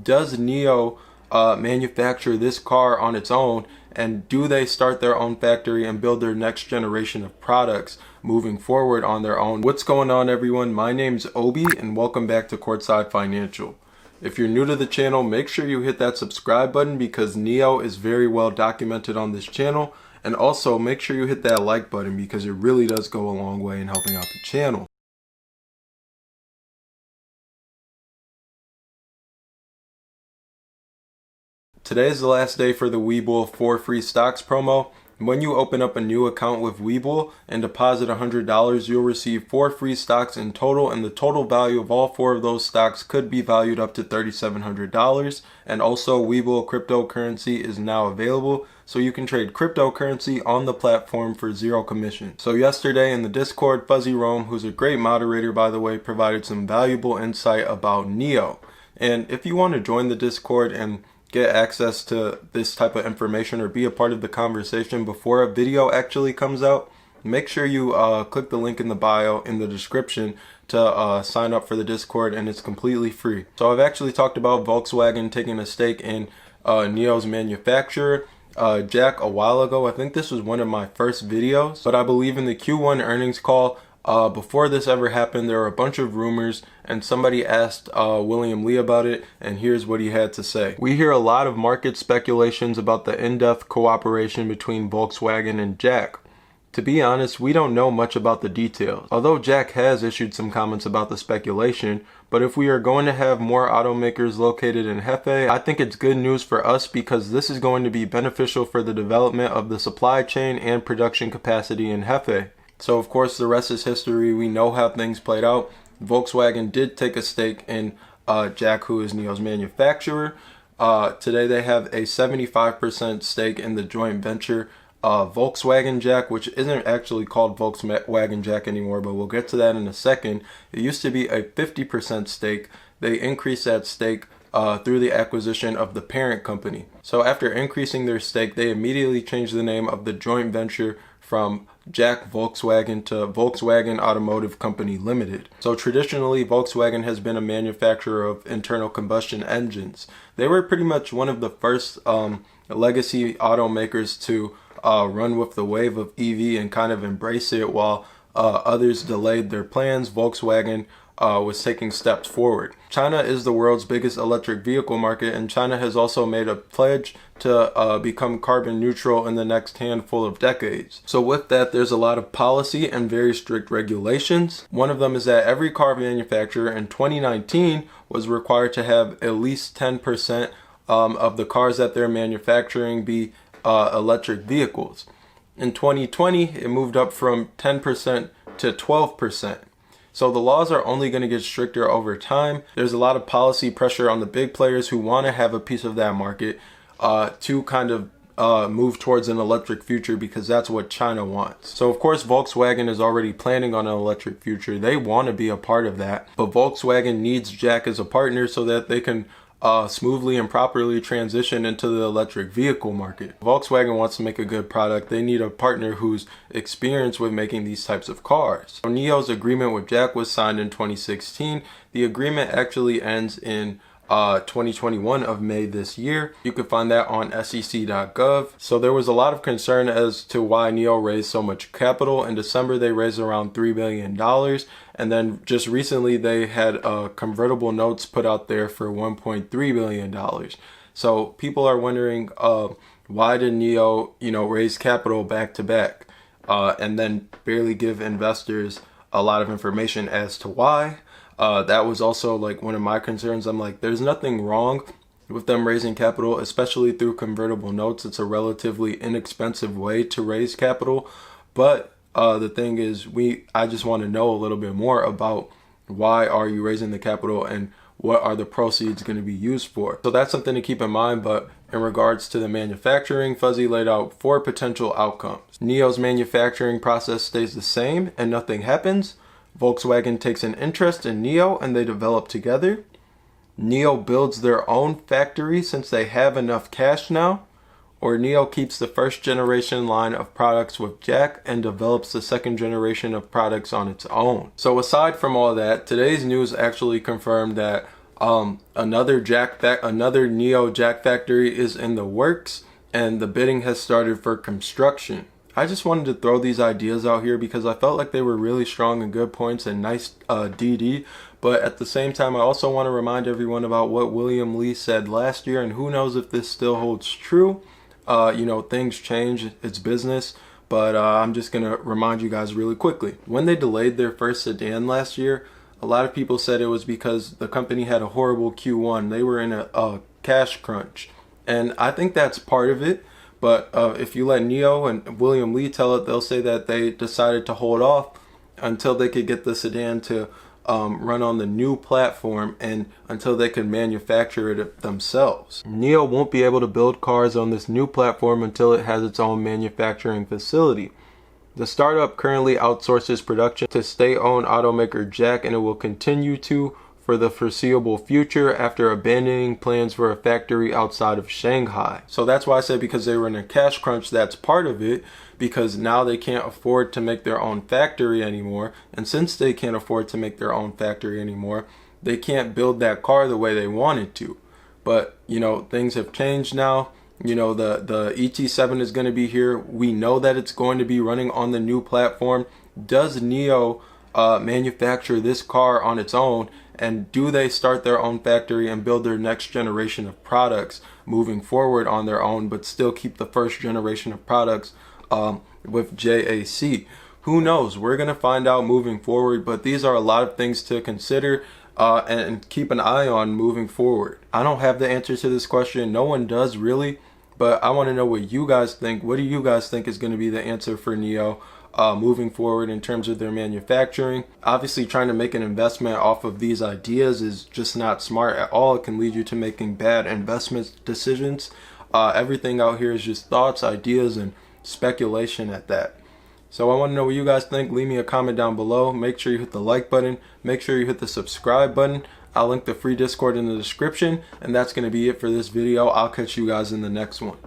does NIO manufacture this car on its own, and do they start their own factory and build their next generation of products moving forward on their own? What's going on, everyone? My name's Obi and welcome back to Courtside Financial. If you're new to the channel, make sure you hit that subscribe button because NIO is very well documented on this channel, and also make sure you hit that like button because it really does go a long way in helping out the channel. Today is the last day for the WeBull 4 free stocks promo. When you open up a new account with WeBull and deposit $100, you'll receive 4 free stocks in total, and the total value of all 4 of those stocks could be valued up to $3,700. And also, WeBull cryptocurrency is now available, so you can trade cryptocurrency on the platform for 0 commission. So yesterday in the Discord, Fuzzy Rome, who's a great moderator by the way, provided some valuable insight about NIO. And if you want to join the Discord and get access to this type of information or be a part of the conversation before a video actually comes out, make sure you click the link in the bio in the description to sign up for the Discord, and it's completely free. So I've actually talked about Volkswagen taking a stake in NIO's manufacturer, JAC, a while ago. I think this was one of my first videos, but I believe in the Q1 earnings call, before this ever happened, there were a bunch of rumors, and somebody asked William Lee about it, and here's what he had to say. We hear a lot of market speculations about the in-depth cooperation between Volkswagen and JAC. To be honest, we don't know much about the details, although JAC has issued some comments about the speculation. But if we are going to have more automakers located in Hefei, I think it's good news for us because this is going to be beneficial for the development of the supply chain and production capacity in Hefei. So of course the rest is history. We know how things played out. Volkswagen did take a stake in JAC, who is NIO's manufacturer. Today they have a 75% stake in the joint venture Volkswagen JAC, which isn't actually called Volkswagen JAC anymore, but we'll get to that in a second. It used to be a 50% stake. They increased that stake through the acquisition of the parent company. So after increasing their stake, they immediately changed the name of the joint venture from JAC Volkswagen to Volkswagen Automotive Company Limited. So traditionally, Volkswagen has been a manufacturer of internal combustion engines. They were pretty much one of the first legacy automakers to run with the wave of EV and kind of embrace it, while others delayed their plans. Volkswagen was taking steps forward. China is the world's biggest electric vehicle market, and China has also made a pledge to become carbon neutral in the next handful of decades. So with that, there's a lot of policy and very strict regulations. One of them is that every car manufacturer in 2019 was required to have at least 10% of the cars that they're manufacturing be electric vehicles. In 2020, it moved up from 10% to 12%. So the laws are only going to get stricter over time. There's a lot of policy pressure on the big players who want to have a piece of that market to kind of move towards an electric future, because that's what China wants. So of course Volkswagen is already planning on an electric future. They want to be a part of that, but Volkswagen needs JAC as a partner so that they can smoothly and properly transition into the electric vehicle market. Volkswagen wants to make a good product. They need a partner who's experienced with making these types of cars. So NIO's agreement with JAC was signed in 2016. The agreement actually ends in 2021 of May this year. You can find that on sec.gov. So there was a lot of concern as to why NIO raised so much capital. In December, they raised around $3 billion. And then just recently, they had convertible notes put out there for $1.3 billion. So people are wondering, why did NIO, raise capital back to back and then barely give investors a lot of information as to why? That was also like one of my concerns. I'm like, there's nothing wrong with them raising capital, especially through convertible notes. It's a relatively inexpensive way to raise capital. But the thing is, I just want to know a little bit more about why are you raising the capital and what are the proceeds going to be used for. So that's something to keep in mind. But in regards to the manufacturing, Fuzzy laid out 4 potential outcomes. NIO's manufacturing process stays the same and nothing happens. Volkswagen takes an interest in NIO and they develop together. NIO builds their own factory since they have enough cash now. Or NIO keeps the first generation line of products with JAC and develops the second generation of products on its own. So aside from all that, today's news actually confirmed that Another NIO JAC factory is in the works, and the bidding has started for construction. I just wanted to throw these ideas out here because I felt like they were really strong and good points and nice DD. But at the same time, I also want to remind everyone about what William Lee said last year, and who knows if this still holds true. Things change, it's business. But I'm just going to remind you guys really quickly. When they delayed their first sedan last year, a lot of people said it was because the company had a horrible Q1. They were in a cash crunch. And I think that's part of it. But if you let NIO and William Lee tell it, they'll say that they decided to hold off until they could get the sedan to run on the new platform and until they could manufacture it themselves. NIO won't be able to build cars on this new platform until it has its own manufacturing facility. The startup currently outsources production to state-owned automaker JAC, and it will continue to for the foreseeable future after abandoning plans for a factory outside of Shanghai. So that's why I said because they were in a cash crunch, that's part of it, because now they can't afford to make their own factory anymore. And since they can't afford to make their own factory anymore, they can't build that car the way they wanted to. But, things have changed now. The ET7 is going to be here. We know that it's going to be running on the new platform. Does NIO manufacture this car on its own? And do they start their own factory and build their next generation of products moving forward on their own, but still keep the first generation of products with JAC? Who knows? We're going to find out moving forward, but these are a lot of things to consider and keep an eye on moving forward. I don't have the answer to this question. No one does really, but I want to know what you guys think. What do you guys think is going to be the answer for NIO moving forward in terms of their manufacturing? Obviously, trying to make an investment off of these ideas is just not smart at all. It can lead you to making bad investment decisions. Everything out here is just thoughts, ideas, and speculation at that. So I want to know what you guys think. Leave me a comment down below. Make sure you hit the like button. Make sure you hit the subscribe button. I'll link the free Discord in the description. And that's going to be it for this video. I'll catch you guys in the next one.